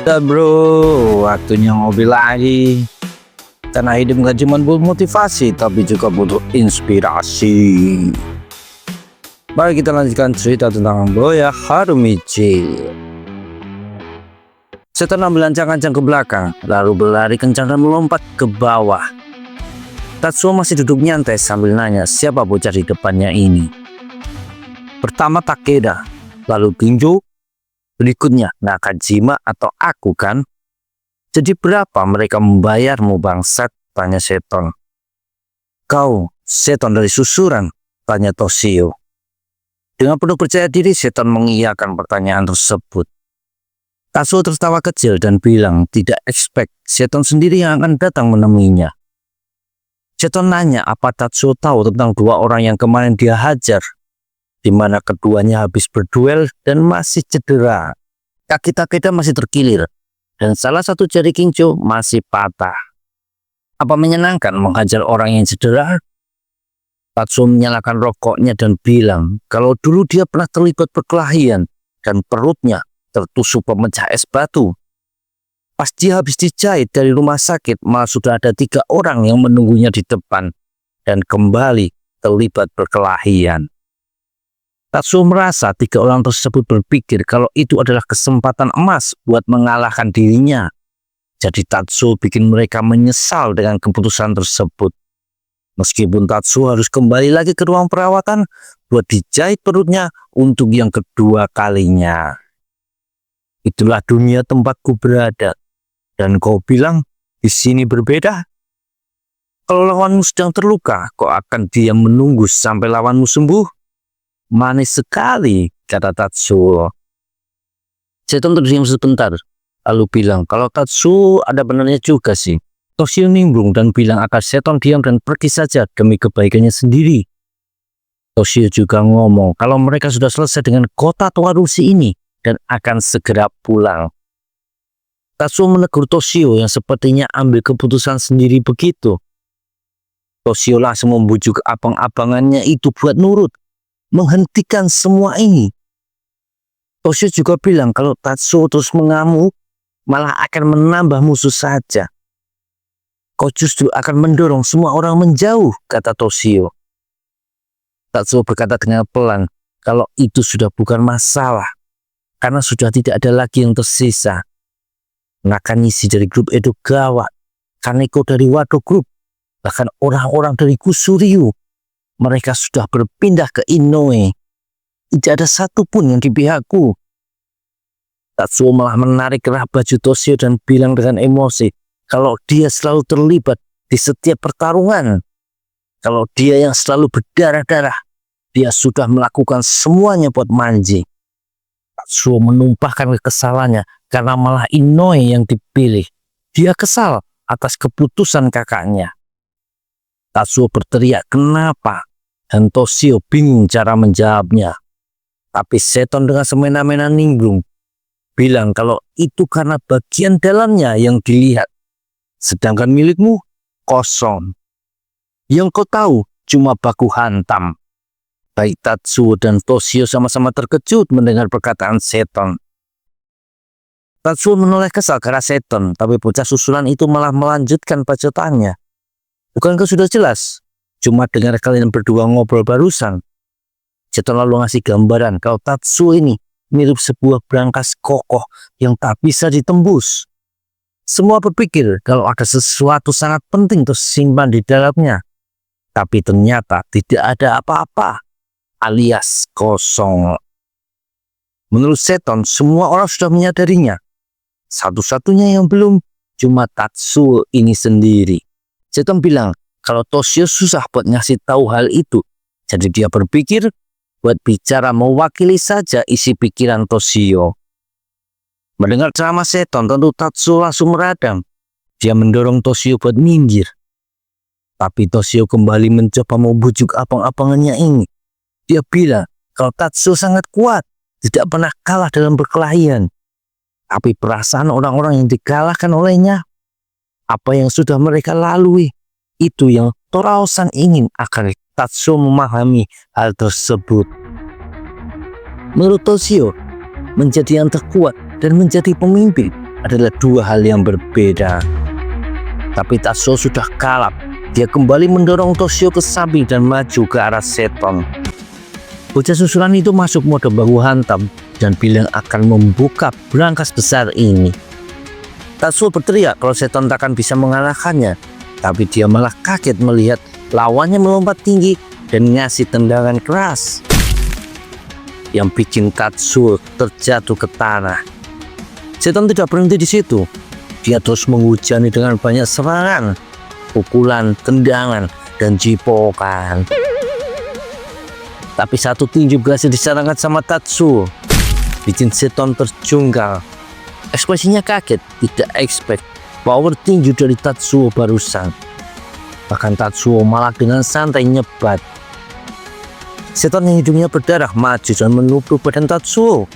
Ya bro, waktunya ngopi lagi. Karena hidup gak cuma butuh motivasi, tapi juga butuh inspirasi. Mari kita lanjutkan cerita tentang Boya Harumichi. Setan ambil ancang-ancang ke belakang, lalu berlari kencang dan melompat ke bawah. Tatsuo masih duduk nyantai sambil nanya siapa bocah di depannya ini. Pertama Takeda, lalu Ginjo, berikutnya Nakajima atau aku kan? Jadi berapa mereka membayarmu bangsat? Tanya Seton. Kau, Seton dari susuran? Tanya Toshio. Dengan penuh percaya diri Seton mengiyakan pertanyaan tersebut. Tatsuo tertawa kecil dan bilang tidak expect Seton sendiri yang akan datang menemuinya. Seton nanya apa Tatsuo tahu tentang dua orang yang kemarin dia hajar, di mana keduanya habis berduel dan masih cedera. Kaki Takeda masih terkilir, dan salah satu jari Ginjo masih patah. Apa menyenangkan menghajar orang yang cedera? Tatsuo menyalakan rokoknya dan bilang kalau dulu dia pernah terlibat perkelahian dan perutnya tertusuk pemecah es batu. Pas dia habis dijahit dari rumah sakit, malah sudah ada 3 orang yang menunggunya di depan dan kembali terlibat perkelahian. Tatsuo merasa 3 orang tersebut berpikir kalau itu adalah kesempatan emas buat mengalahkan dirinya. Jadi Tatsuo bikin mereka menyesal dengan keputusan tersebut. Meskipun Tatsuo harus kembali lagi ke ruang perawatan buat dijahit perutnya untuk yang kedua kalinya. Itulah dunia tempatku berada. Dan kau bilang di sini berbeda? Kalau lawanmu sedang terluka, kau akan diam menunggu sampai lawanmu sembuh? Manis sekali, kata Tatsuo. Seton terdiam sebentar, lalu bilang kalau Tatsuo ada benarnya juga sih. Toshio nimbrung dan bilang agar Seton diam dan pergi saja demi kebaikannya sendiri. Toshio juga ngomong kalau mereka sudah selesai dengan kota Towarushi ini dan akan segera pulang. Tatsuo menegur Toshio yang sepertinya ambil keputusan sendiri begitu. Toshio langsung membujuk abang-abangannya itu buat nurut, menghentikan semua ini. Toshio juga bilang kalau Tatsuo terus mengamuk, malah akan menambah musuh saja. Kau justru akan mendorong semua orang menjauh, kata Toshio. Tatsuo berkata dengan pelan kalau itu sudah bukan masalah, karena sudah tidak ada lagi yang tersisa. Nakanishi dari grup Edo gawat, Kaneko dari Wado Group, bahkan orang-orang dari Kusuryu. Mereka sudah berpindah ke Inoue. Tidak ada satupun yang di pihakku. Tatsuo malah menarik kerah baju Toshio dan bilang dengan emosi kalau dia selalu terlibat di setiap pertarungan. Kalau dia yang selalu berdarah-darah, dia sudah melakukan semuanya buat Manji. Tatsuo menumpahkan kekesalannya karena malah Inoue yang dipilih. Dia kesal atas keputusan kakaknya. Tatsuo berteriak kenapa, dan Toshio bingung cara menjawabnya. Tapi Seton dengan semena-mena nimbrung, bilang kalau itu karena bagian dalamnya yang dilihat. Sedangkan milikmu kosong. Yang kau tahu cuma baku hantam. Baik Tatsuo dan Toshio sama-sama terkejut mendengar perkataan Seton. Tatsuo menoleh kesal karena Seton, tapi bocah susulan itu malah melanjutkan bacotannya. Bukankah sudah jelas? Cuma dengar kalian berdua ngobrol barusan. Seton lalu ngasih gambaran kalau Tatsuo ini mirip sebuah brankas kokoh yang tak bisa ditembus. Semua berpikir kalau ada sesuatu sangat penting tersimpan di dalamnya. Tapi ternyata tidak ada apa-apa, alias kosong. Menurut Seton, semua orang sudah menyadarinya. Satu-satunya yang belum, cuma Tatsuo ini sendiri. Seton bilang kalau Toshio susah buat ngasih tahu hal itu. Jadi dia berpikir buat bicara mewakili saja isi pikiran Toshio. Mendengar ceramah Seton, tentu Tatsuo langsung meradang. Dia mendorong Toshio buat minggir. Tapi Toshio kembali mencoba membujuk abang-abangannya ini. Dia bilang kalau Tatsuo sangat kuat, tidak pernah kalah dalam perkelahian. Tapi perasaan orang-orang yang dikalahkan olehnya, apa yang sudah mereka lalui, itu yang Torao-san ingin agar Tatsuo memahami hal tersebut. Menurut Toshio, menjadi yang terkuat dan menjadi pemimpin adalah dua hal yang berbeda. Tapi Tatsuo sudah kalap. Dia kembali mendorong Toshio ke samping dan maju ke arah Seton. Bocah susulan itu masuk mode bahu hantam dan bilang akan membuka brankas besar ini. Tatsuo berteriak kalau Seton takkan bisa mengalahkannya, tapi dia malah kaget melihat lawannya melompat tinggi dan ngasih tendangan keras yang bikin Tatsuo terjatuh ke tanah. Seton tidak berhenti di situ. Dia terus menghujani dengan banyak serangan, pukulan, tendangan, dan jipokan. Tapi satu tinju berhasil diserangkan sama Tatsuo, bikin Seton terjungkal. Ekspresinya kaget, tidak expect power tinju dari Tatsuo barusan. Bahkan Tatsuo malah dengan santai nyebat. Seton yang hidungnya berdarah maju dan menubruk badan Tatsuo.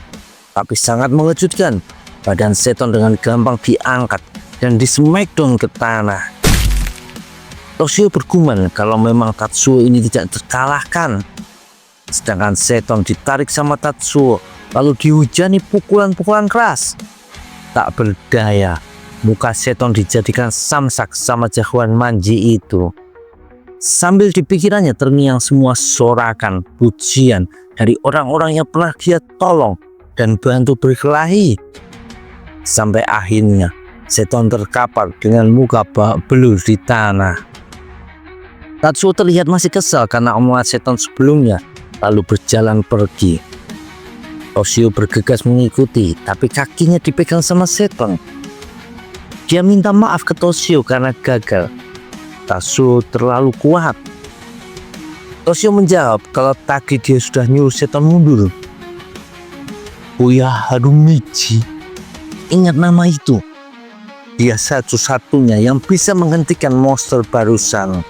Tapi sangat mengejutkan, badan Seton dengan gampang diangkat dan di smackdown ke tanah. Toshio bergumam kalau memang Tatsuo ini tidak terkalahkan. Sedangkan Seton ditarik sama Tatsuo lalu dihujani pukulan-pukulan keras. Tak berdaya, muka Seton dijadikan samsak sama jagoan Manji itu. Sambil di pikirannya terngiang semua sorakan, pujian dari orang-orang yang pernah dia tolong dan bantu berkelahi. Sampai akhirnya Seton terkapar dengan muka bak belur di tanah. Tatsuo terlihat masih kesal karena omongan Seton sebelumnya, lalu berjalan pergi. Toshio bergegas mengikuti, tapi kakinya dipegang sama Seton. Dia minta maaf ke Toshio karena gagal. Tatsuo terlalu kuat. Toshio menjawab kalau tadi dia sudah nyuruh Seton mundur. Uya Harumichi, ingat nama itu. Dia satu-satunya yang bisa menghentikan monster barusan.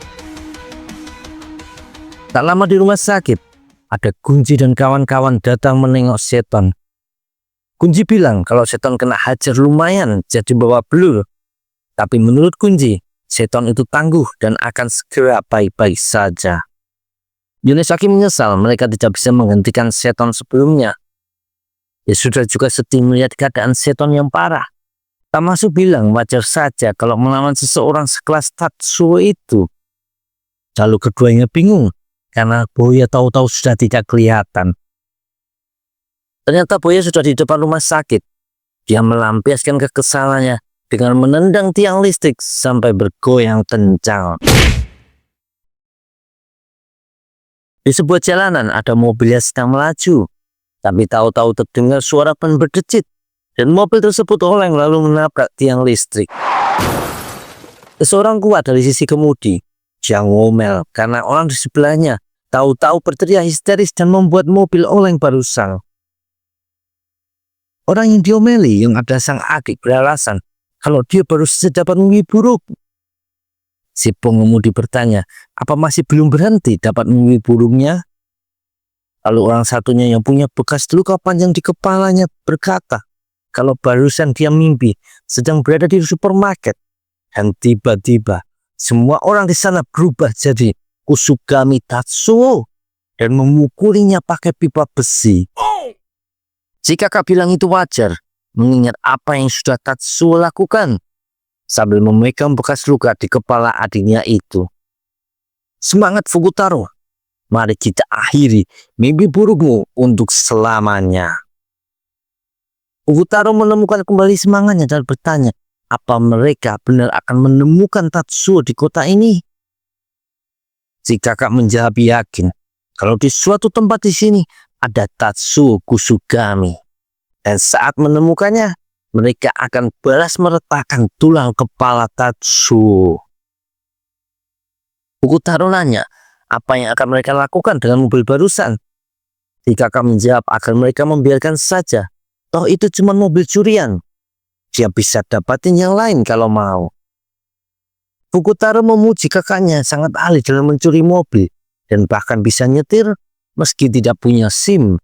Tak lama di rumah sakit, ada Gunji dan kawan-kawan datang menengok Seton. Gunji bilang kalau Seton kena hajar lumayan jadi bawa belur. Tapi menurut Gunji, Seton itu tangguh dan akan segera baik-baik saja. Yonesaki menyesal mereka tidak bisa menghentikan Seton sebelumnya. Dia sudah juga sedih melihat keadaan Seton yang parah. Tamasu bilang wajar saja kalau melawan seseorang sekelas Tatsuo itu. Lalu keduanya bingung karena Boya tahu-tahu sudah tidak kelihatan. Ternyata Boya sudah di depan rumah sakit. Dia melampiaskan kekesalannya dengan menendang tiang listrik sampai bergoyang kencang. Di sebuah jalanan ada mobil yang sedang melaju, tapi tahu-tahu terdengar suara ban berdecit dan mobil tersebut oleng lalu menabrak tiang listrik. Seseorang kuat dari sisi kemudi, dia ngomel karena orang di sebelahnya tahu-tahu berteriak histeris dan membuat mobil oleng barusan. Orang yang diomeli yang ada sang adik beralasan kalau dia baru saja dapat mimpi buruk. Si pengemudi bertanya, apa masih belum berhenti dapat mimpi buruknya? Lalu orang satunya yang punya bekas luka panjang di kepalanya berkata, kalau barusan dia mimpi sedang berada di supermarket. Dan tiba-tiba semua orang di sana berubah jadi Kusugami Tatsuo dan memukulinya pakai pipa besi. Si kakak bilang itu wajar, mengingat apa yang sudah Tatsuo lakukan, sambil memegang bekas luka di kepala adiknya itu. Semangat Fukutaro, mari kita akhiri mimpi burukmu untuk selamanya. Fukutaro menemukan kembali semangatnya dan bertanya, apa mereka benar akan menemukan Tatsuo di kota ini? Si kakak menjawab yakin kalau di suatu tempat di sini ada Tatsuo Kusugami. Dan saat menemukannya, mereka akan balas meretakkan tulang kepala Tatsuo. Fukutaro nanya, apa yang akan mereka lakukan dengan mobil barusan? Si kakak menjawab agar mereka membiarkan saja. Toh itu cuma mobil curian. Dia bisa dapatin yang lain kalau mau. Fukutaro memuji kakaknya sangat ahli dalam mencuri mobil dan bahkan bisa nyetir meski tidak punya SIM.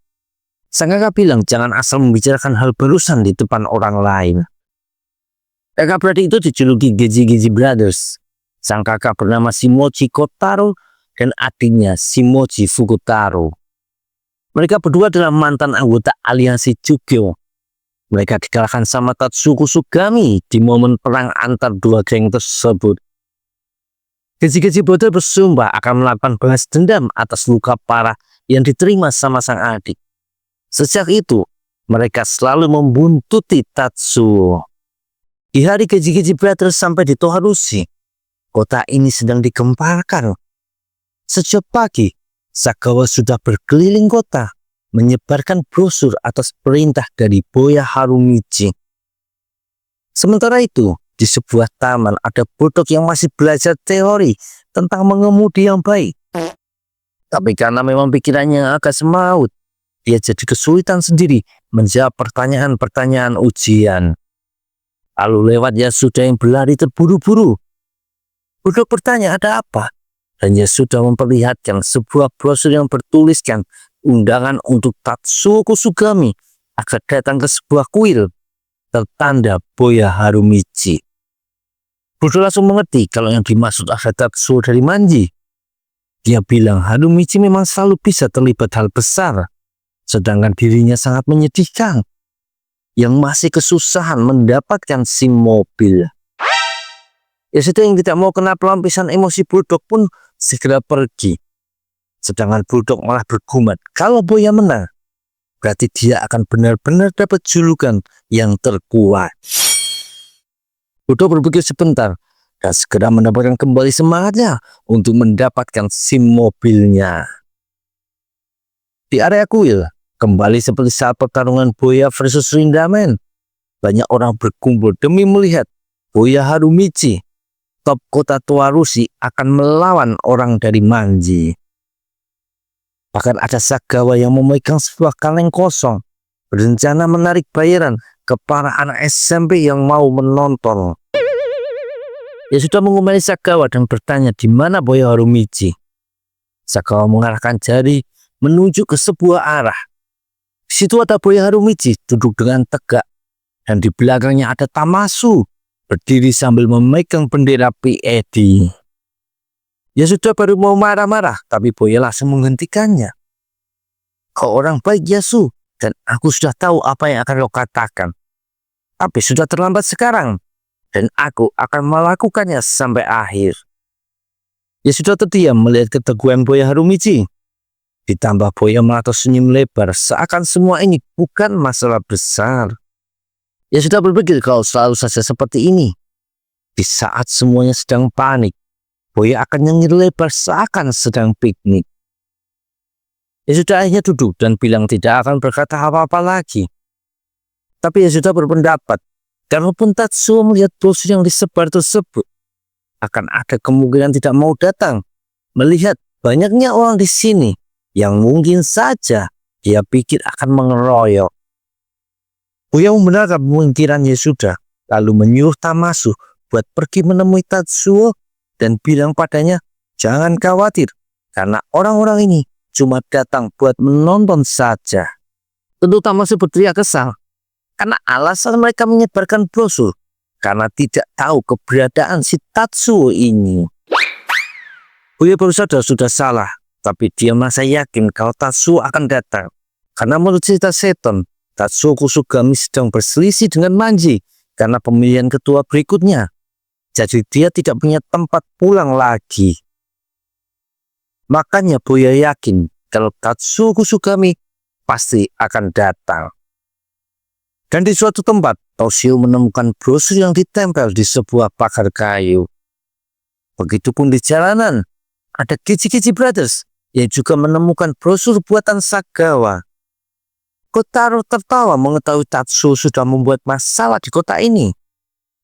Sang kakak bilang jangan asal membicarakan hal barusan di depan orang lain. Kakak beradik itu dijuluki Geji Brothers. Sang kakak bernama Shimoji Kotaro dan adiknya Shimoji Fukutaro. Mereka berdua adalah mantan anggota aliansi Jugyo. Mereka dikalahkan sama Tatsuo Kusugami di momen perang antar dua geng tersebut. Keji-keji Brother bersumpah akan melakukan balas dendam atas luka parah yang diterima sama sang adik. Sejak itu, mereka selalu membuntuti Tatsuo. Di hari Keji-keji Brothers sampai di Toharushi, kota ini sedang digemparkan. Sejak pagi, Sagawa sudah berkeliling kota, menyebarkan brosur atas perintah dari Boya Harumichi. Sementara itu, di sebuah taman ada budak yang masih belajar teori tentang mengemudi yang baik. Tapi karena memang pikirannya agak semraut, dia jadi kesulitan sendiri menjawab pertanyaan-pertanyaan ujian. Lalu lewat Yasuda yang berlari terburu-buru. Budak bertanya ada apa? Dan Yasuda memperlihatkan sebuah brosur yang bertuliskan undangan untuk Tatsuo Kusugami agar datang ke sebuah kuil tertanda Boya Harumichi. Budak langsung mengerti kalau yang dimaksud ada Tatsuo dari Manji. Dia bilang Harumichi memang selalu bisa terlibat hal besar, sedangkan dirinya sangat menyedihkan yang masih kesusahan mendapatkan SIM mobil. Yasuda yang tidak mau kena pelampiasan emosi Bulldog pun segera pergi. Sedangkan Bulldog malah bergumam, kalau Boya menang, berarti dia akan benar-benar dapat julukan yang terkuat. Bulldog berpikir sebentar dan segera mendapatkan kembali semangatnya untuk mendapatkan SIM mobilnya. Di area kuil, kembali seperti saat pertarungan Boya versus Rindamen. Banyak orang berkumpul demi melihat Boya Harumichi, top kota Toharushi, akan melawan orang dari Manji. Bahkan ada Sagawa yang memegang sebuah kaleng kosong, berencana menarik bayaran ke para anak SMP yang mau menonton. Dia sudah mengumumkan Sagawa dan bertanya di mana Boya Harumichi. Sagawa mengarahkan jari menuju ke sebuah arah. Di situ ada Boya Harumichi duduk dengan tegak, dan di belakangnya ada Tamasu berdiri sambil memegang bendera PED. Ya sudah baru mau marah-marah, tapi Boya langsung menghentikannya. Kau orang baik Yasu, dan aku sudah tahu apa yang akan kau katakan. Tapi sudah terlambat sekarang, dan aku akan melakukannya sampai akhir. Ya sudah terdiam melihat keteguhan Boya Harumichi. Ditambah Boya melatih senyum lebar seakan semua ini bukan masalah besar. Ya sudah berpikir kalau selalu saja seperti ini. Di saat semuanya sedang panik, Boya akan nyengir lebar seakan sedang piknik. Ya sudah akhirnya duduk dan bilang tidak akan berkata apa-apa lagi. Tapi ya sudah berpendapat, kalaupun Tatsuo melihat brosur yang disebar tersebut, akan ada kemungkinan tidak mau datang. Melihat banyaknya orang di sini, yang mungkin saja dia pikir akan mengeroyok. Boya membenarkan pemikiran Yasuda, lalu menyuruh Tamasu buat pergi menemui Tatsuo dan bilang padanya, jangan khawatir, karena orang-orang ini cuma datang buat menonton saja. Tentu Tamasu berteriak kesal, karena alasan mereka menyebarkan brosur, karena tidak tahu keberadaan si Tatsuo ini. Boya baru sadar sudah salah. Tapi dia merasa yakin kalau Tatsuo akan datang. Karena menurut cerita Seton, Tatsuo Kusugami sedang berselisih dengan Manji karena pemilihan ketua berikutnya. Jadi dia tidak punya tempat pulang lagi. Makanya Boya yakin kalau Tatsuo Kusugami pasti akan datang. Dan di suatu tempat, Toshio menemukan brosur yang ditempel di sebuah pagar kayu. Begitupun di jalanan, ada Keji-keji Brothers yang juga menemukan brosur buatan Sagawa. Kotaro tertawa mengetahui Tatsuo sudah membuat masalah di kota ini.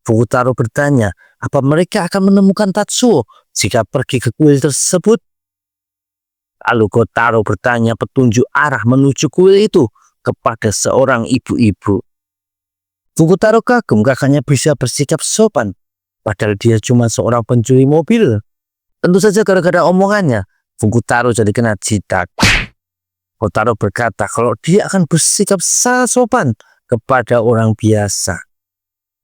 Fukutaro bertanya, apa mereka akan menemukan Tatsuo jika pergi ke kuil tersebut? Lalu Kotaro bertanya petunjuk arah menuju kuil itu kepada seorang ibu-ibu. Fukutaro kagum kakaknya bisa bersikap sopan, padahal dia cuma seorang pencuri mobil. Tentu saja gara-gara omongannya, Fukutaro jadi kena jitak. Kotaro berkata kalau dia akan bersikap sangat sopan kepada orang biasa.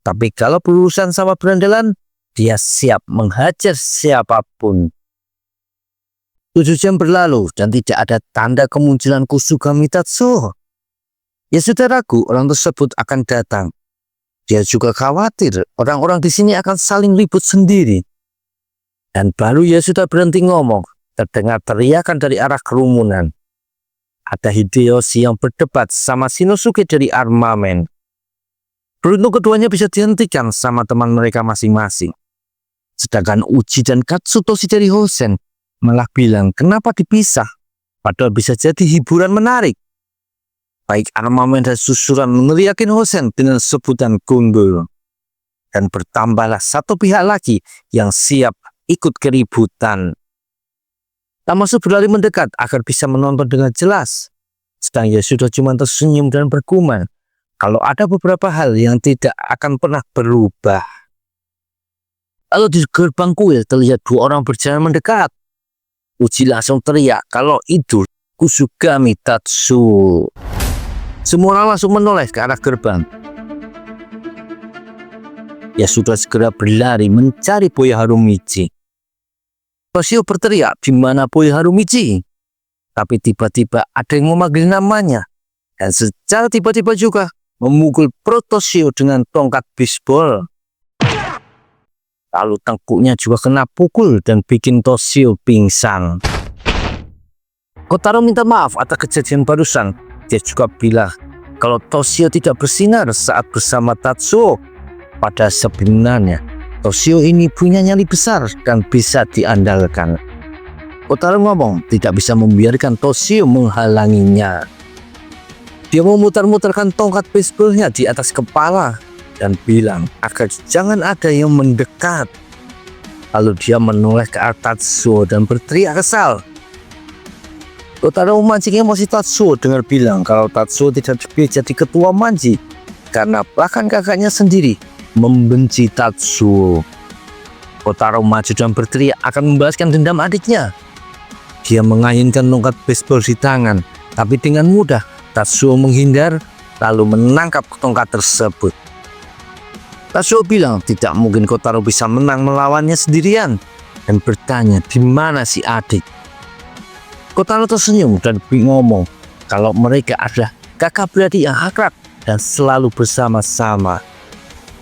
Tapi kalau berurusan sama berandalan, dia siap menghajar siapapun. 7 jam berlalu dan tidak ada tanda kemunculan Kusugami Tatsuo. Yasuda ragu orang tersebut akan datang. Dia juga khawatir orang-orang di sini akan saling ribut sendiri. Dan baru Yasuda berhenti ngomong, terdengar teriakan dari arah kerumunan. Ada Hideyoshi yang berdebat sama Shinosuke dari armamen. Beruntung keduanya bisa dihentikan sama teman mereka masing-masing. Sedangkan Uchi dan Katsutoshi dari Hosen malah bilang kenapa dipisah, padahal bisa jadi hiburan menarik. Baik armamen dan susuran meneriakin Hosen dengan sebutan gundul. Dan bertambahlah satu pihak lagi yang siap ikut keributan. Tamasu berlari mendekat agar bisa menonton dengan jelas. Sedang Yasuda cuma tersenyum dan bergumam kalau ada beberapa hal yang tidak akan pernah berubah. Lalu di gerbang kuil terlihat dua orang berjalan mendekat. Uchi langsung teriak kalau itu Kusugami Tatsu. Semua orang langsung menoleh ke arah gerbang. Yasuda segera berlari mencari Boya Harumichi. Toshio berteriak, "Di mana Boya Harumichi?" Tapi tiba-tiba ada yang memanggil namanya. Dan secara tiba-tiba juga memukul perut Toshio dengan tongkat bisbol. Lalu tengkuknya juga kena pukul dan bikin Toshio pingsan. Kotaro minta maaf atas kejadian barusan. Dia juga bilang kalau Toshio tidak bersinar saat bersama Tatsuo. Pada sebenarnya Toshio ini punya nyali besar dan bisa diandalkan. Kotaro ngomong tidak bisa membiarkan Toshio menghalanginya. Dia memutar-mutarkan tongkat baseballnya di atas kepala dan bilang agar jangan ada yang mendekat. Lalu dia menoleh ke arah Tatsuo dan berteriak kesal. Kotaro memancing emosi Tatsuo dengan bilang kalau Tatsuo tidak bisa jadi ketua Manji karena bahkan kakaknya sendiri membenci Tatsuo. Kotaro maju dan berteriak akan membalaskan dendam adiknya. Dia mengayunkan tongkat baseball di tangan, tapi dengan mudah Tatsuo menghindar lalu menangkap tongkat tersebut. Tatsuo bilang tidak mungkin Kotaro bisa menang melawannya sendirian dan bertanya di mana si adik. Kotaro tersenyum dan ngomong kalau mereka adalah kakak beradik yang akrab dan selalu bersama-sama.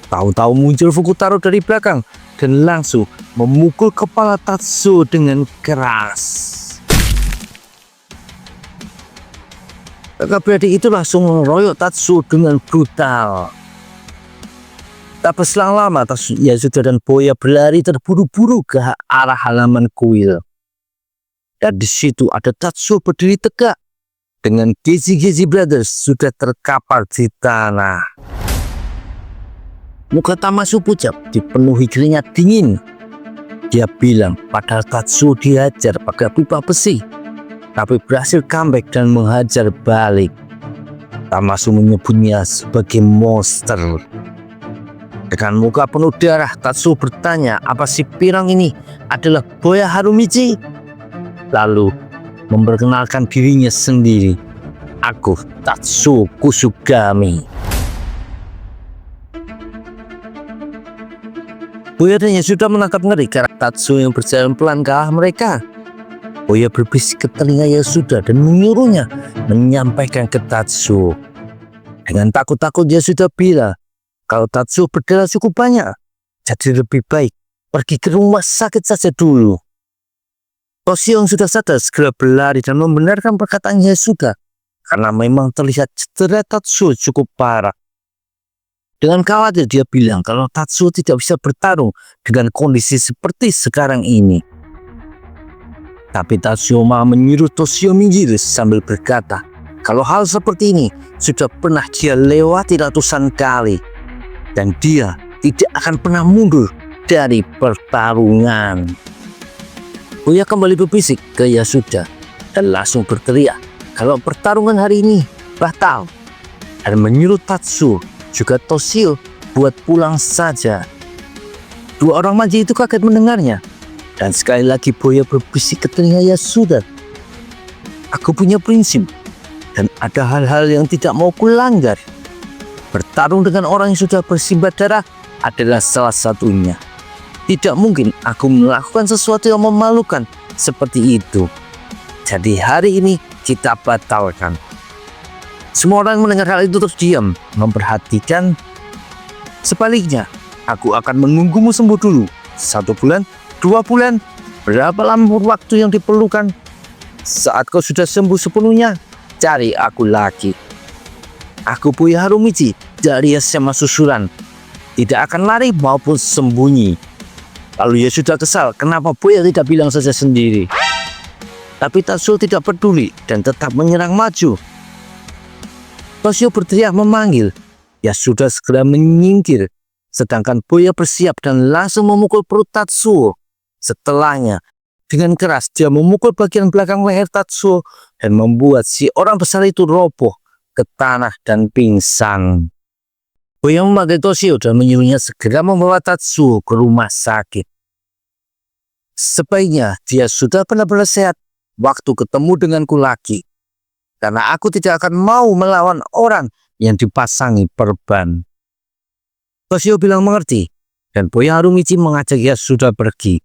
Tahu-tahu muncul Fukutaro dari belakang dan langsung memukul kepala Tatsuo dengan keras. Kakak beradik itu langsung mengeroyok Tatsuo dengan brutal. Tak berselang lama, Yasuda dan Boya berlari terburu-buru ke arah halaman kuil. Dan di situ ada Tatsuo berdiri tegak dengan Geji Brothers sudah terkapar di tanah. Muka Tamasu pucat dipenuhi keringat dingin. Dia bilang padahal Tatsuo dihajar pakai pipa besi, tapi berhasil comeback dan menghajar balik. Tamasu menyebutnya sebagai monster. Dengan muka penuh darah, Tatsuo bertanya apa si pirang ini adalah Boya Harumichi. Lalu memperkenalkan dirinya sendiri. Aku Tatsuo Kusugami. Boya dan Yasuda menangkap ngeri karena Tatsuo yang berjalan pelan ke arah mereka. Boya berbisik ke telinga Yasuda dan menyuruhnya menyampaikan ke Tatsuo. Dengan takut-takut Yasuda bilang kalau Tatsuo berdarah cukup banyak, jadi lebih baik pergi ke rumah sakit saja dulu. Toshio yang sudah sadar segera berlari dan membenarkan perkataan Yasuda karena memang terlihat cedera Tatsuo cukup parah. Dengan khawatir dia bilang kalau Tatsuo tidak bisa bertarung dengan kondisi seperti sekarang ini. Tapi Tatsuo malah menyuruh Toshio minggir sambil berkata kalau hal seperti ini sudah pernah dia lewati ratusan kali. Dan dia tidak akan pernah mundur dari pertarungan. Boya kembali berbisik ke Yasuda dan langsung berteriak kalau pertarungan hari ini batal. Dan menyuruh Tatsuo juga Toshio buat pulang saja. Dua orang Manji itu kaget mendengarnya. Dan sekali lagi Boya berbisik ke telinga Yasuda. Aku punya prinsip dan ada hal-hal yang tidak mau kulanggar. Bertarung dengan orang yang sudah bersimbah darah adalah salah satunya. Tidak mungkin aku melakukan sesuatu yang memalukan seperti itu. Jadi hari ini kita batalkan. Semua orang mendengar hal itu terus diam, memperhatikan. Sebaliknya, aku akan menunggumu sembuh dulu. 1 bulan, 2 bulan, berapa lama waktu yang diperlukan. Saat kau sudah sembuh sepenuhnya, cari aku lagi. Aku Buya Harumichi dari SMA Susuran. Tidak akan lari maupun sembunyi. Lalu ia sudah kesal, kenapa Buya tidak bilang saja sendiri. Tapi Tatsuo tidak peduli dan tetap menyerang maju. Toshio berteriak memanggil. Dia sudah segera menyingkir. Sedangkan Buya bersiap dan langsung memukul perut Tatsuo. Setelahnya, dengan keras dia memukul bagian belakang leher Tatsuo dan membuat si orang besar itu roboh ke tanah dan pingsan. Buya memanggil Toshio dan menyuruhnya segera membawa Tatsuo ke rumah sakit. Sebaiknya dia sudah benar-benar sehat waktu ketemu denganku lagi. Karena aku tidak akan mau melawan orang yang dipasangi perban. Toshio bilang mengerti, dan Buya Harumichi mengajak dia sudah pergi.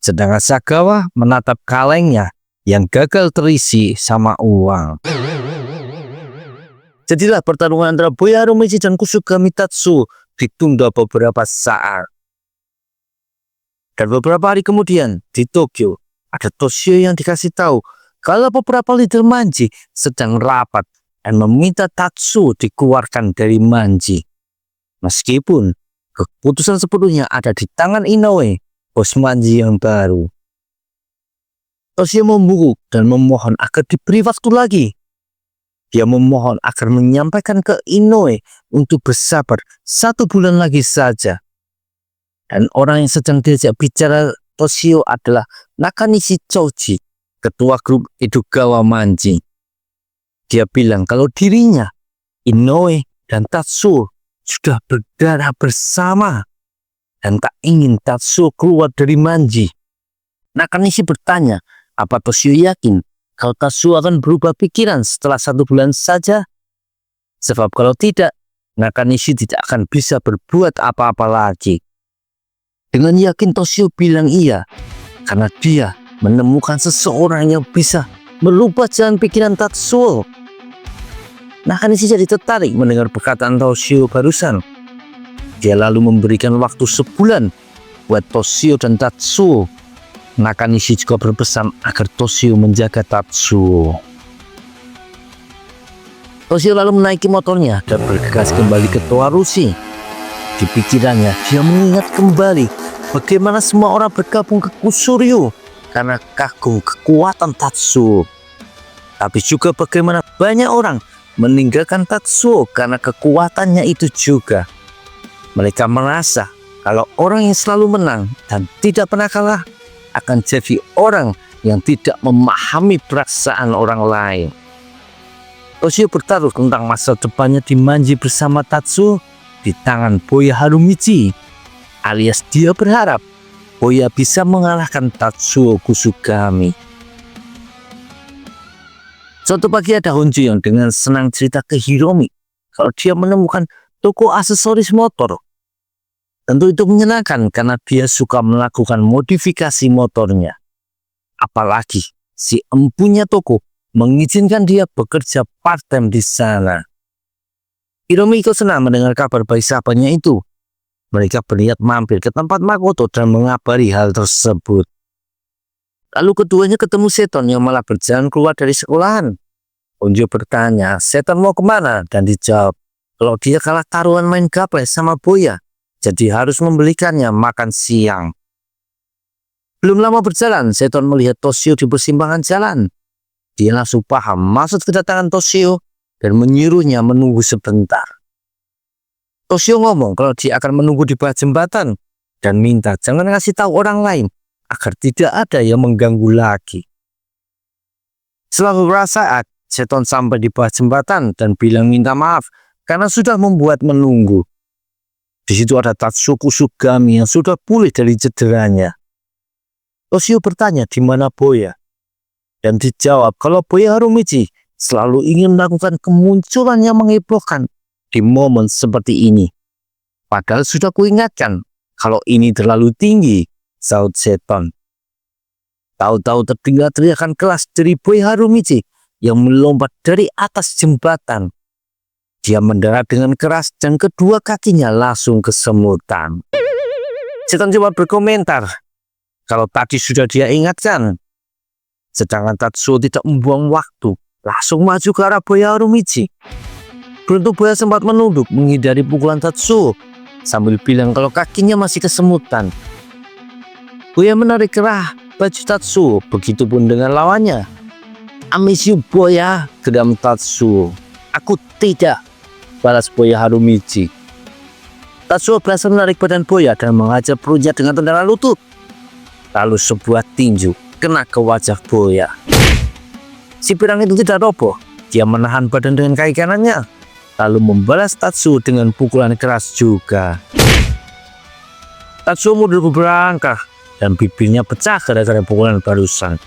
Sedangkan Sagawa menatap kalengnya yang gagal terisi sama uang. Jadilah pertarungan antara Buya Harumichi dan Kusugami Tatsuo ditunda beberapa saat. Dan beberapa hari kemudian di Tokyo, ada Toshio yang dikasih tahu kalau beberapa leader Manji sedang rapat dan meminta Tatsuo dikeluarkan dari Manji. Meskipun keputusan sepenuhnya ada di tangan Inoue, bos Manji yang baru. Toshio membungkuk dan memohon agar diberi waktu lagi. Dia memohon agar menyampaikan ke Inoue untuk bersabar 1 bulan lagi saja. Dan orang yang sedang diajak bicara Toshio adalah Nakanishi Choji, ketua grup Edogawa Manji. Dia bilang kalau dirinya, Inoue, dan Tatsuo sudah berdarah bersama dan tak ingin Tatsuo keluar dari Manji. Nakanishi bertanya, apa Toshio yakin kalau Tatsuo akan berubah pikiran setelah 1 bulan saja? Sebab kalau tidak, Nakanishi tidak akan bisa berbuat apa-apa lagi. Dengan yakin Toshio bilang iya, karena dia menemukan seseorang yang bisa merubah jalan pikiran Tatsuo. Nakanishi jadi tertarik mendengar perkataan Toshio barusan. Dia lalu memberikan waktu 1 bulan buat Toshio dan Tatsuo. Nakanishi juga berpesan agar Toshio menjaga Tatsuo. Toshio lalu menaiki motornya dan bergegas kembali ke Toarushi. Di pikirannya, dia mengingat kembali bagaimana semua orang bergabung ke Kusuryu karena kagum kekuatan Tatsuo. Tapi juga bagaimana banyak orang meninggalkan Tatsuo karena kekuatannya itu juga. Mereka merasa kalau orang yang selalu menang dan tidak pernah kalah akan jadi orang yang tidak memahami perasaan orang lain. Toshio bertaruh tentang masa depannya di Manji bersama Tatsuo di tangan Buya Harumichi, alias dia berharap Buya bisa mengalahkan Tatsuo Kusugami. Suatu pagi ada Honjo yang dengan senang cerita ke Hiromi kalau dia menemukan toko aksesoris motor. Tentu itu menyenangkan karena dia suka melakukan modifikasi motornya. Apalagi si empunya toko mengizinkan dia bekerja part-time di sana. Hiromi ikut senang mendengar kabar baik sahabatnya itu. Mereka berniat mampir ke tempat Makoto dan mengabari hal tersebut. Lalu keduanya ketemu Seton yang malah berjalan keluar dari sekolahan. Honjo bertanya, Seton mau kemana? Dan dijawab, kalau dia kalah taruhan main gaple sama Buya, jadi harus membelikannya makan siang. Belum lama berjalan, Seton melihat Toshio di persimpangan jalan. Dia langsung paham maksud kedatangan Toshio dan menyuruhnya menunggu sebentar. Toshio ngomong kalau dia akan menunggu di bawah jembatan dan minta jangan ngasih tahu orang lain agar tidak ada yang mengganggu lagi. Setelah beberapa saat, Seton sampai di bawah jembatan dan bilang minta maaf karena sudah membuat menunggu. Di situ ada Tatsuo Kusugami yang sudah pulih dari cederanya. Toshio bertanya di mana Buya dan dijawab kalau Buya Harumichi selalu ingin melakukan kemunculan yang menghebohkan di momen seperti ini. Padahal sudah kuingatkan kalau ini terlalu tinggi, saut Seton. Tahu-tahu terdengar teriakan keras dari Buya Harumichi yang melompat dari atas jembatan Dia mendarat dengan keras dan kedua kakinya langsung kesemutan. Setan coba berkomentar kalau tadi sudah dia ingatkan. Sedangkan Tatsuo tidak membuang waktu, langsung maju ke arah buaya Harumichi. Beruntung buaya sempat menunduk menghindari pukulan Tatsuo sambil bilang kalau kakinya masih kesemutan. Buaya menarik kerah baju Tatsuo, begitupun dengan lawannya. "I miss you, buaya," geram Tatsuo. "Aku tidak," balas buaya Harumichi. Tatsuo berhasil menarik badan buaya dan menghajar perutnya dengan tendangan lutut. Lalu sebuah tinju kena ke wajah buaya. Si pirang itu tidak roboh. Dia menahan badan dengan kaki kanannya, lalu membalas Tatsuo dengan pukulan keras juga. Tatsuo mundur beberapa langkah dan bibirnya pecah gara-gara pukulan barusan.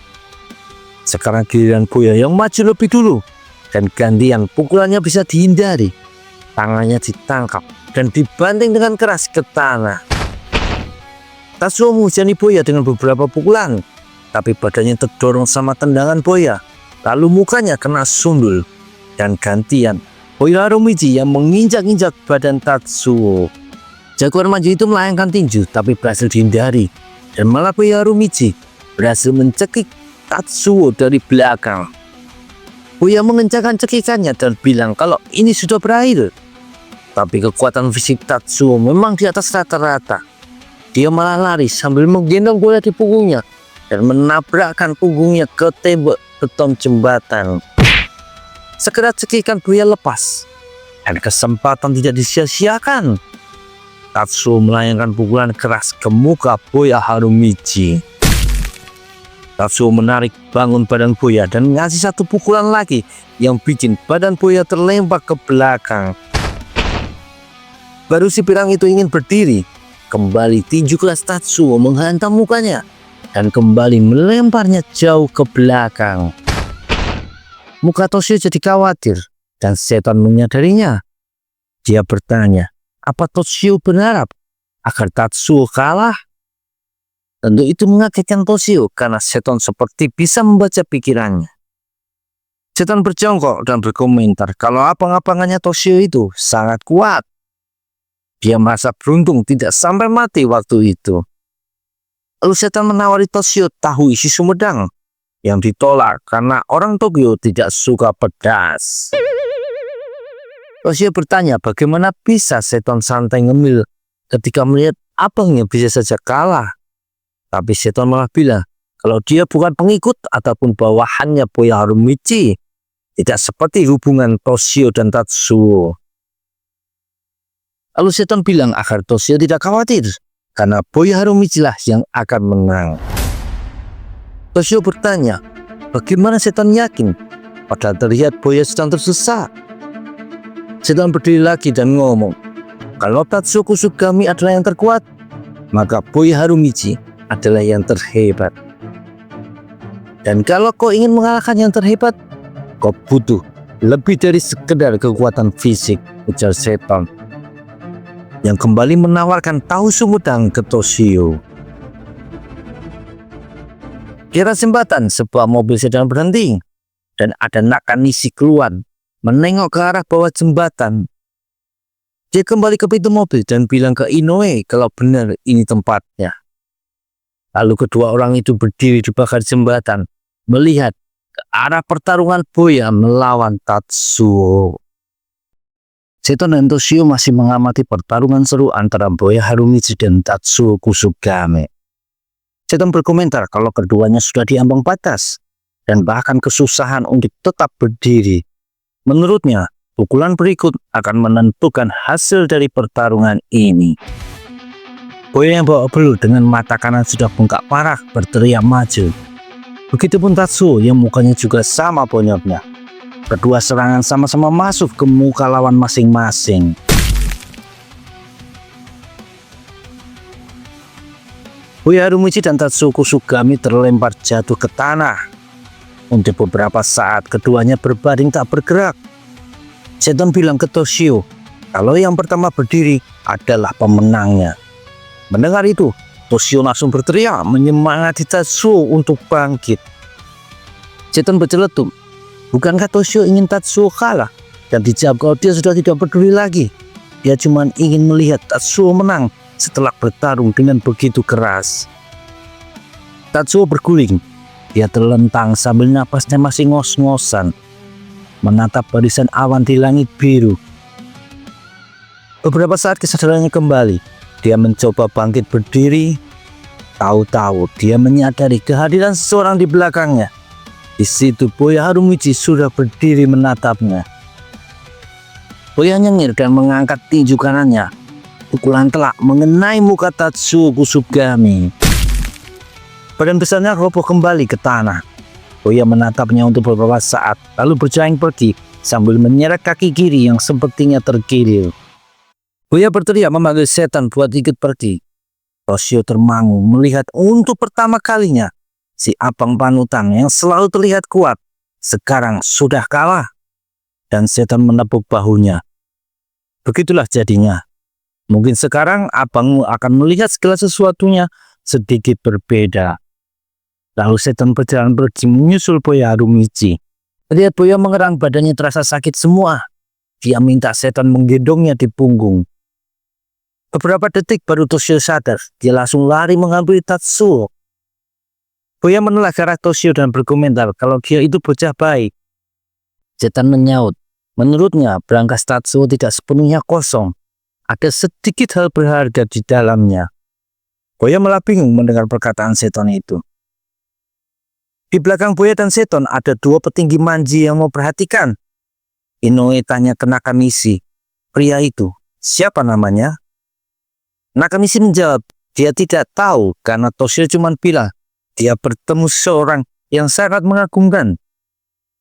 Sekarang giliran buaya yang maju lebih dulu, dan gantian pukulannya bisa dihindari. Tangannya ditangkap dan dibanting dengan keras ke tanah. Tatsuo menghujani buaya dengan beberapa pukulan, tapi badannya terdorong sama tendangan buaya. Lalu mukanya kena sundul, dan gantian buaya Harumichi yang menginjak-injak badan Tatsuo. Jagoan maju itu melayangkan tinju tapi berhasil dihindari, dan malah buaya Harumichi berhasil mencekik Tatsuo dari belakang. Buaya mengencangkan cekikannya dan bilang kalau ini sudah berakhir. Tapi kekuatan fisik Tatsuo memang di atas rata-rata. Dia malah lari sambil menggendong bola di punggungnya dan menabrakkan punggungnya ke tembok beton jembatan. Segera cekikan buaya lepas, dan kesempatan tidak disia-siakan. Tatsuo melayangkan pukulan keras ke muka buaya Harumichi. Tatsuo menarik bangun badan buaya dan ngasih satu pukulan lagi yang bikin badan buaya terlempar ke belakang. Baru si pirang itu ingin berdiri, kembali tinju keras Tatsuo menghantam mukanya dan kembali melemparnya jauh ke belakang. Muka Toshio jadi khawatir dan setan menyadarinya. Dia bertanya, apa Toshio berharap agar Tatsuo kalah? Tentu itu mengagetkan Toshio karena setan seperti bisa membaca pikirannya. Setan berjongkok dan berkomentar kalau abang-abangannya Toshio itu sangat kuat. Dia merasa beruntung tidak sampai mati waktu itu. Lalu setan menawari Toshio tahu isi sumedang yang ditolak karena orang Tokyo tidak suka pedas. Toshio bertanya bagaimana bisa setan santai ngemil ketika melihat abangnya bisa saja kalah. Tapi setan malah bilang kalau dia bukan pengikut ataupun bawahannya buaya Harumichi, tidak seperti hubungan Toshio dan Tatsuo. Lalu setan bilang agar Toshio tidak khawatir karena buaya Harumichi lah yang akan menang. Toshio bertanya, bagaimana setan yakin? Padahal terlihat buaya sedang tersesat. Setan berdiri lagi dan ngomong, kalau Tatsuo Kusugami adalah yang terkuat, maka buaya Harumichi adalah yang terhebat. Dan kalau kau ingin mengalahkan yang terhebat, kau butuh lebih dari sekedar kekuatan fisik, ujar setan, yang kembali menawarkan tahu sumedang ke Toshio. Di atas jembatan, sebuah mobil sedang berhenti, dan ada Nakanishi keluar, menengok ke arah bawah jembatan. Dia kembali ke pintu mobil dan bilang ke Inoue kalau benar ini tempatnya. Lalu kedua orang itu berdiri di pagar jembatan, melihat ke arah pertarungan buaya melawan Tatsuo. Setan dan Toshio masih mengamati pertarungan seru antara buaya Harumichi dan Tatsuo Kusugami. Setan berkomentar kalau keduanya sudah di ambang batas dan bahkan kesusahan untuk tetap berdiri. Menurutnya, pukulan berikut akan menentukan hasil dari pertarungan ini. Buaya yang bawa belut dengan mata kanan sudah bengkak parah berteriak maju. Begitupun Tatsuo yang mukanya juga sama bonyoknya. Kedua serangan sama-sama masuk ke muka lawan masing-masing. Buaya Harumichi dan Tatsuo Kusugami terlempar jatuh ke tanah. Untuk beberapa saat keduanya berbaring tak bergerak. Setan bilang ke Toshio kalau yang pertama berdiri adalah pemenangnya. Mendengar itu, Toshio langsung berteriak menyemangati Tatsuo untuk bangkit. Setan berceletuk, bukankah Toshio ingin Tatsuo kalah? dan dijawab kalau dia sudah tidak peduli lagi. Dia cuma ingin melihat Tatsuo menang setelah bertarung dengan begitu keras. Tatsuo berguling. Dia terlentang sambil napasnya masih ngos-ngosan, menatap barisan awan di langit biru. Beberapa saat kesadarannya kembali. Dia mencoba bangkit berdiri. Tahu-tahu dia menyadari kehadiran seseorang di belakangnya. Di situ Boya Harumichi sudah berdiri menatapnya. Boya nyengir dan mengangkat tinju kanannya. Pukulan telak mengenai muka Tatsuo Kusugami. Badan besarnya roboh kembali ke tanah. Boya menatapnya untuk beberapa saat, lalu berjalan pergi sambil menyeret kaki kiri yang sepertinya terkilir. Boya berteriak memanggil setan buat ikut pergi. Toshio termangu melihat untuk pertama kalinya si abang panutan yang selalu terlihat kuat sekarang sudah kalah, dan setan menepuk bahunya. Begitulah jadinya. Mungkin sekarang abangmu akan melihat segala sesuatunya sedikit berbeda. Lalu setan berjalan pergi menyusul Boya Harumichi. Lihat Boya mengerang, badannya terasa sakit semua. Dia minta setan menggendongnya di punggung. Beberapa detik baru Toshio sadar. Dia langsung lari menghampiri Tatsuo. Boya menolak ke arah Toshio dan berkomentar kalau dia itu bocah baik. Setan menyaut. Menurutnya brankas Tatsuo tidak sepenuhnya kosong. Ada sedikit hal berharga di dalamnya. Boya malah bingung mendengar perkataan setan itu. Di belakang Boya dan setan ada dua petinggi manji yang mau perhatikan. Inoue tanya ke Nakamichi. Pria itu, siapa namanya? Nakamichi menjawab, dia tidak tahu karena Toshio cuma bilang dia bertemu seorang yang sangat mengagumkan,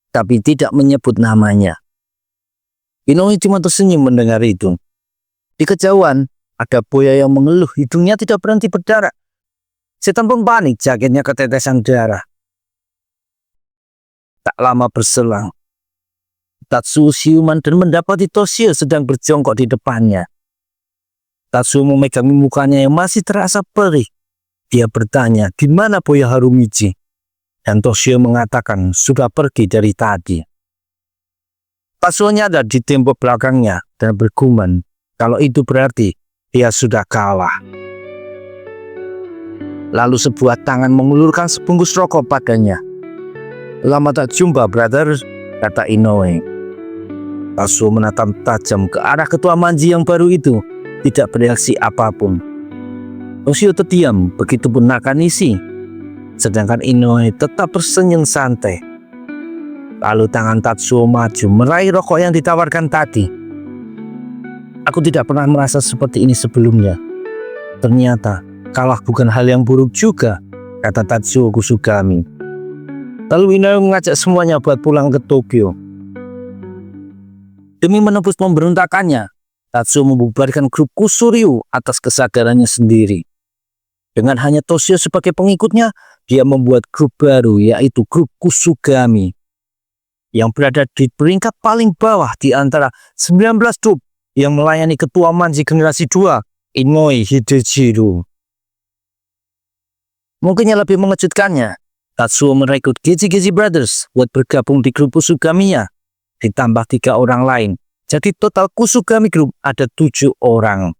tapi tidak menyebut namanya. Inoue cuma tersenyum mendengar itu. Di kejauhan, ada Boya yang mengeluh hidungnya tidak berhenti berdarah. Setan pun panik, jaketnya ketetesan darah. Tak lama berselang, Tatsuo siuman dan mendapati Toshio sedang berjongkok di depannya. Tatsuo memegangi mukanya yang masih terasa perih. Dia bertanya, di mana Boya Harumichi? Dan Toshio mengatakan sudah pergi dari tadi. Tatsuo nyadar di tembok belakangnya dan bergumam kalau itu berarti dia sudah kalah. Lalu sebuah tangan mengulurkan sebungkus rokok padanya. Lama tak jumpa, brother, kata Inoue. Tatsuo menatap tajam ke arah ketua manji yang baru itu. Tidak bereaksi apapun. Toshio terdiam, begitupun Nakamichi. Sedangkan Inoue tetap tersenyum santai. Lalu tangan Tatsuo maju meraih rokok yang ditawarkan tadi. Aku tidak pernah merasa seperti ini sebelumnya. Ternyata kalah bukan hal yang buruk juga, kata Tatsuo Kusugami. Lalu Inoue mengajak semuanya buat pulang ke Tokyo. Demi menembus pemberontakannya, Tatsuo membubarkan grup Kusuryu atas kesadarannya sendiri. Dengan hanya Toshio sebagai pengikutnya, dia membuat grup baru yaitu grup Kusugami yang berada di peringkat paling bawah di antara 19 grup yang melayani ketua manji generasi 2, Inoue Hidejiro. Mungkin yang lebih mengejutkannya, Tatsuo merekrut Geji Brothers buat bergabung di grup Kusugamiya, ditambah 3 orang lain. Jadi total Kusugami Group ada 7 orang.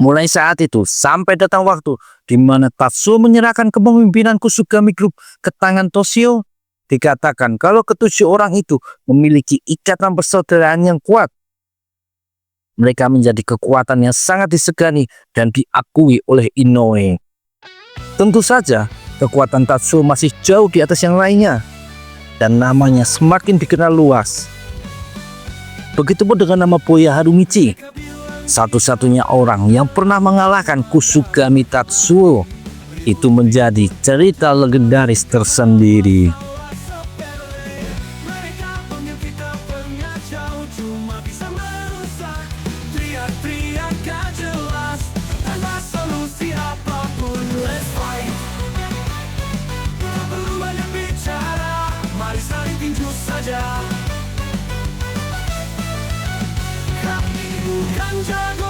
Mulai saat itu sampai datang waktu di mana Tatsuo menyerahkan kepemimpinan Kusugami Group ke tangan Toshio, dikatakan kalau ke-7 orang itu memiliki ikatan persaudaraan yang kuat. Mereka menjadi kekuatan yang sangat disegani dan diakui oleh Inoue. Tentu saja, kekuatan Tatsuo masih jauh di atas yang lainnya, dan namanya semakin dikenal luas. Begitupun dengan nama Boya Harumichi, satu-satunya orang yang pernah mengalahkan Kusugami Tatsuo. Itu menjadi cerita legendaris tersendiri. Kami bukan jago